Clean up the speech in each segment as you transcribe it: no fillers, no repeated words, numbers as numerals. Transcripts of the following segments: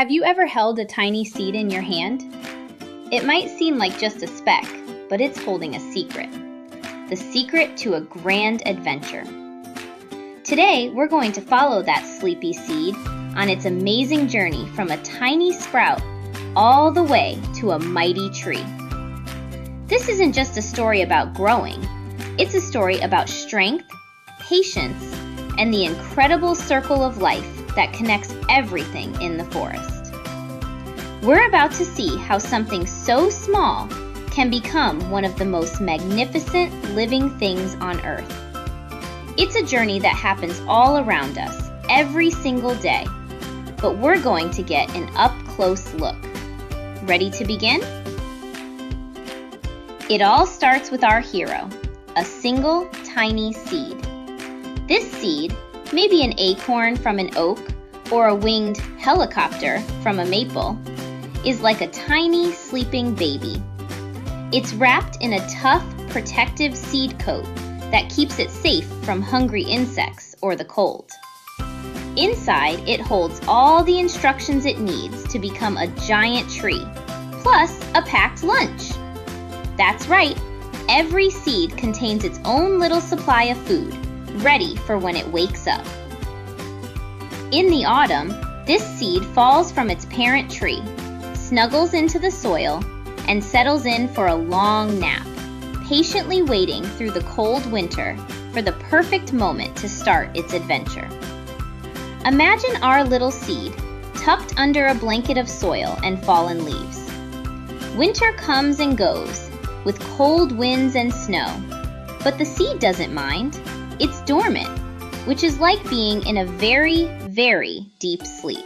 Have you ever held a tiny seed in your hand? It might seem like just a speck, but it's holding a secret. The secret to a grand adventure. Today, we're going to follow that sleepy seed on its amazing journey from a tiny sprout all the way to a mighty tree. This isn't just a story about growing. It's a story about strength, patience, and the incredible circle of life that connects everything in the forest. We're about to see how something so small can become one of the most magnificent living things on Earth. It's a journey that happens all around us, every single day, but we're going to get an up-close look. Ready to begin? It all starts with our hero, a single tiny seed. This seed, maybe an acorn from an oak or a winged helicopter from a maple, is like a tiny sleeping baby. It's wrapped in a tough, protective seed coat that keeps it safe from hungry insects or the cold. Inside, it holds all the instructions it needs to become a giant tree, plus a packed lunch. That's right, every seed contains its own little supply of food, ready for when it wakes up. In the autumn, this seed falls from its parent tree, snuggles into the soil, and settles in for a long nap, patiently waiting through the cold winter for the perfect moment to start its adventure. Imagine our little seed tucked under a blanket of soil and fallen leaves. Winter comes and goes, with cold winds and snow, but the seed doesn't mind. It's dormant, which is like being in a very, very deep sleep.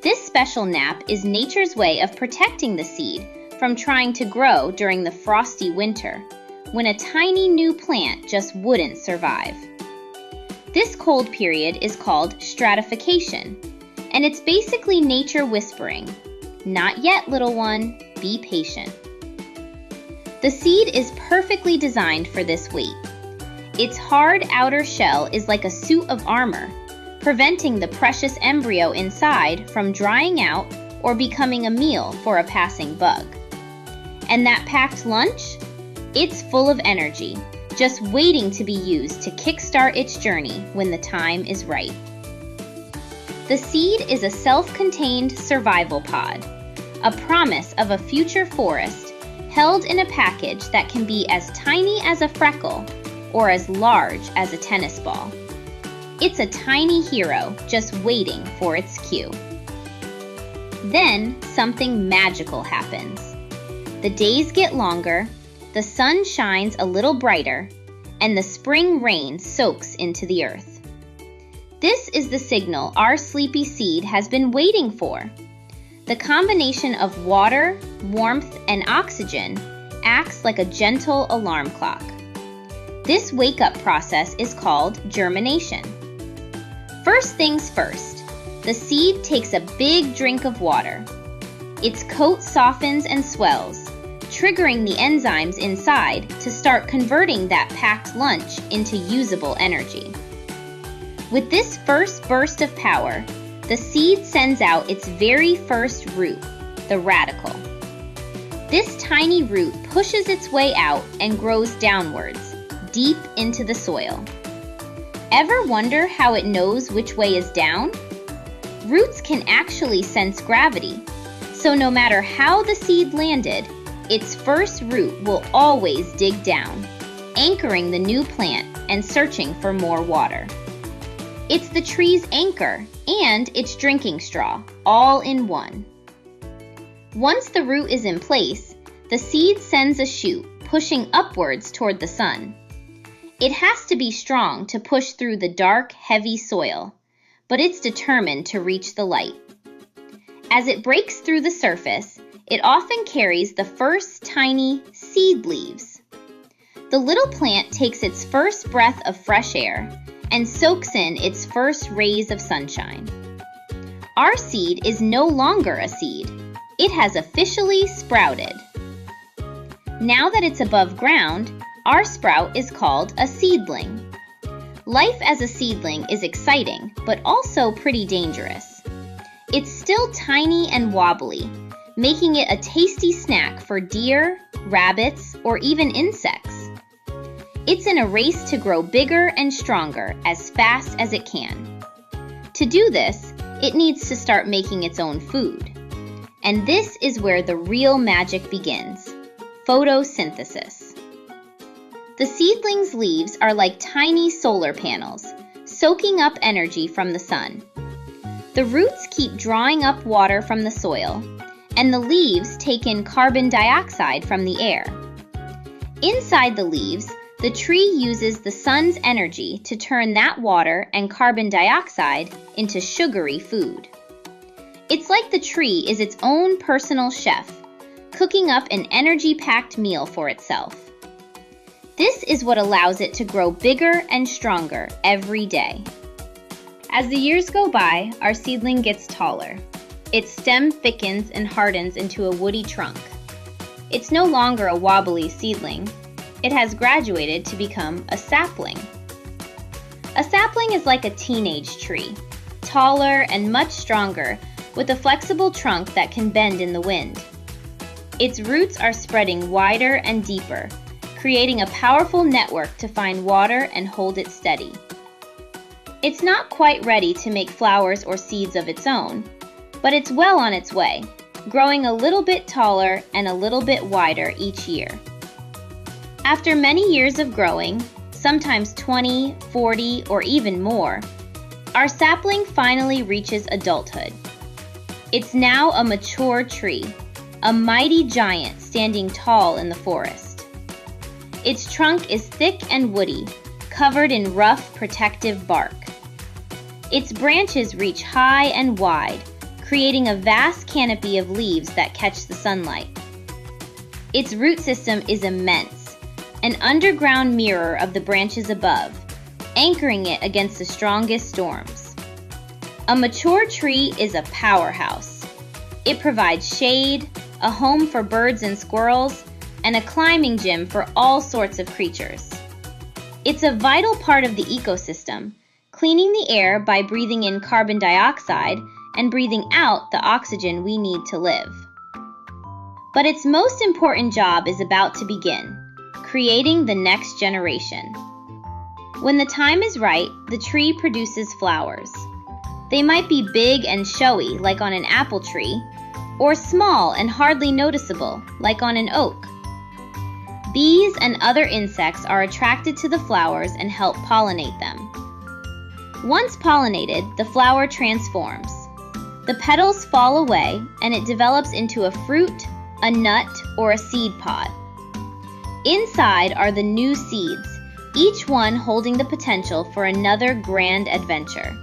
This special nap is nature's way of protecting the seed from trying to grow during the frosty winter, when a tiny new plant just wouldn't survive. This cold period is called stratification, and it's basically nature whispering, "Not yet, little one, be patient." The seed is perfectly designed for this wait. Its hard outer shell is like a suit of armor, preventing the precious embryo inside from drying out or becoming a meal for a passing bug. And that packed lunch? It's full of energy, just waiting to be used to kickstart its journey when the time is right. The seed is a self-contained survival pod, a promise of a future forest held in a package that can be as tiny as a freckle or as large as a tennis ball. It's a tiny hero just waiting for its cue. Then something magical happens. The days get longer, the sun shines a little brighter, and the spring rain soaks into the earth. This is the signal our sleepy seed has been waiting for. The combination of water, warmth, and oxygen acts like a gentle alarm clock. This wake-up process is called germination. First things first, the seed takes a big drink of water. Its coat softens and swells, triggering the enzymes inside to start converting that packed lunch into usable energy. With this first burst of power, the seed sends out its very first root, the radicle. This tiny root pushes its way out and grows downwards, deep into the soil. Ever wonder how it knows which way is down? Roots can actually sense gravity, so no matter how the seed landed, its first root will always dig down, anchoring the new plant and searching for more water. It's the tree's anchor and its drinking straw, all in one. Once the root is in place, the seed sends a shoot, pushing upwards toward the sun. It has to be strong to push through the dark, heavy soil, but it's determined to reach the light. As it breaks through the surface, it often carries the first tiny seed leaves. The little plant takes its first breath of fresh air and soaks in its first rays of sunshine. Our seed is no longer a seed. It has officially sprouted. Now that it's above ground, our sprout is called a seedling. Life as a seedling is exciting, but also pretty dangerous. It's still tiny and wobbly, making it a tasty snack for deer, rabbits, or even insects. It's in a race to grow bigger and stronger as fast as it can. To do this, it needs to start making its own food. And this is where the real magic begins: photosynthesis. The seedling's leaves are like tiny solar panels, soaking up energy from the sun. The roots keep drawing up water from the soil, and the leaves take in carbon dioxide from the air. Inside the leaves, the tree uses the sun's energy to turn that water and carbon dioxide into sugary food. It's like the tree is its own personal chef, cooking up an energy-packed meal for itself. This is what allows it to grow bigger and stronger every day. As the years go by, our seedling gets taller. Its stem thickens and hardens into a woody trunk. It's no longer a wobbly seedling. It has graduated to become a sapling. A sapling is like a teenage tree, taller and much stronger, with a flexible trunk that can bend in the wind. Its roots are spreading wider and deeper, creating a powerful network to find water and hold it steady. It's not quite ready to make flowers or seeds of its own, but it's well on its way, growing a little bit taller and a little bit wider each year. After many years of growing, sometimes 20, 40, or even more, our sapling finally reaches adulthood. It's now a mature tree, a mighty giant standing tall in the forest. Its trunk is thick and woody, covered in rough, protective bark. Its branches reach high and wide, creating a vast canopy of leaves that catch the sunlight. Its root system is immense, an underground mirror of the branches above, anchoring it against the strongest storms. A mature tree is a powerhouse. It provides shade, a home for birds and squirrels, and a climbing gym for all sorts of creatures. It's a vital part of the ecosystem, cleaning the air by breathing in carbon dioxide and breathing out the oxygen we need to live. But its most important job is about to begin: creating the next generation. When the time is right, the tree produces flowers. They might be big and showy, like on an apple tree, or small and hardly noticeable, like on an oak. Bees and other insects are attracted to the flowers and help pollinate them. Once pollinated, the flower transforms. The petals fall away and it develops into a fruit, a nut, or a seed pod. Inside are the new seeds, each one holding the potential for another grand adventure.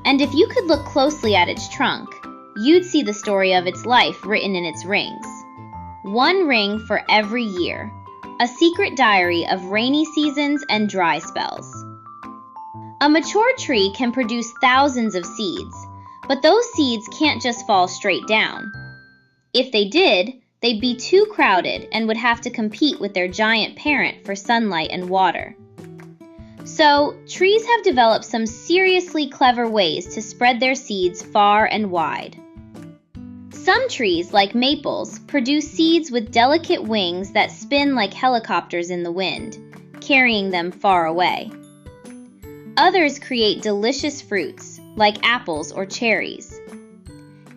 And if you could look closely at its trunk, you'd see the story of its life written in its rings. One ring for every year, a secret diary of rainy seasons and dry spells. A mature tree can produce thousands of seeds, but those seeds can't just fall straight down. If they did, they'd be too crowded and would have to compete with their giant parent for sunlight and water. So, trees have developed some seriously clever ways to spread their seeds far and wide. Some trees, like maples, produce seeds with delicate wings that spin like helicopters in the wind, carrying them far away. Others create delicious fruits, like apples or cherries.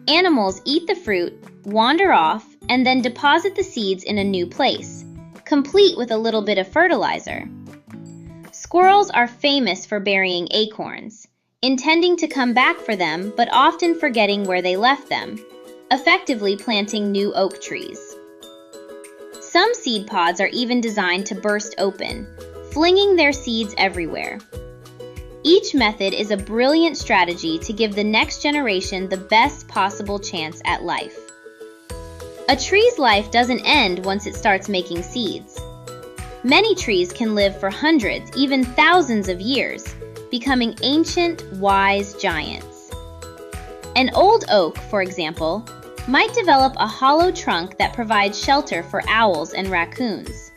Animals eat the fruit, wander off, and then deposit the seeds in a new place, complete with a little bit of fertilizer. Squirrels are famous for burying acorns, intending to come back for them but often forgetting where they left them, effectively planting new oak trees. Some seed pods are even designed to burst open, flinging their seeds everywhere. Each method is a brilliant strategy to give the next generation the best possible chance at life. A tree's life doesn't end once it starts making seeds. Many trees can live for hundreds, even thousands of years, becoming ancient, wise giants. An old oak, for example, might develop a hollow trunk that provides shelter for owls and raccoons.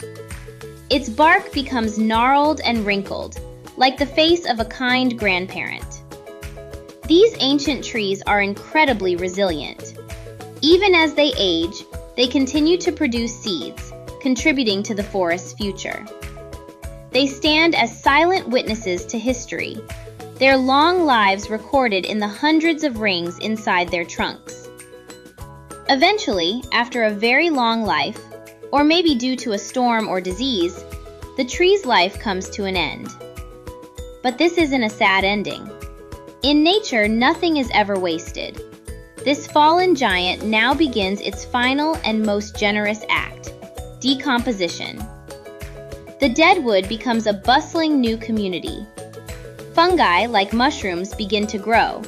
Its bark becomes gnarled and wrinkled, like the face of a kind grandparent. These ancient trees are incredibly resilient. Even as they age, they continue to produce seeds, contributing to the forest's future. They stand as silent witnesses to history, their long lives recorded in the hundreds of rings inside their trunks. Eventually, after a very long life, or maybe due to a storm or disease, the tree's life comes to an end. But this isn't a sad ending. In nature, nothing is ever wasted. This fallen giant now begins its final and most generous act: decomposition. The dead wood becomes a bustling new community. Fungi, like mushrooms, begin to grow,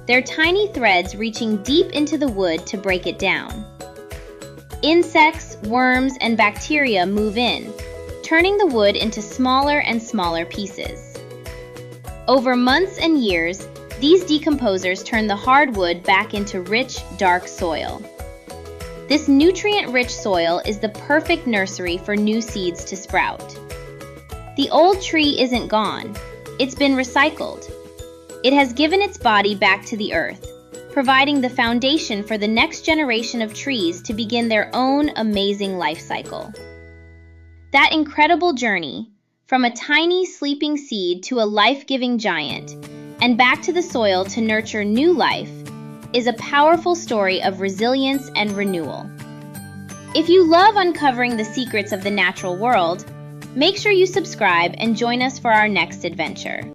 their tiny threads reaching deep into the wood to break it down. Insects, worms, and bacteria move in, turning the wood into smaller and smaller pieces. Over months and years, these decomposers turn the hardwood back into rich, dark soil. This nutrient-rich soil is the perfect nursery for new seeds to sprout. The old tree isn't gone. It's been recycled. It has given its body back to the earth, providing the foundation for the next generation of trees to begin their own amazing life cycle. That incredible journey, from a tiny sleeping seed to a life-giving giant, and back to the soil to nurture new life, is a powerful story of resilience and renewal. If you love uncovering the secrets of the natural world, make sure you subscribe and join us for our next adventure.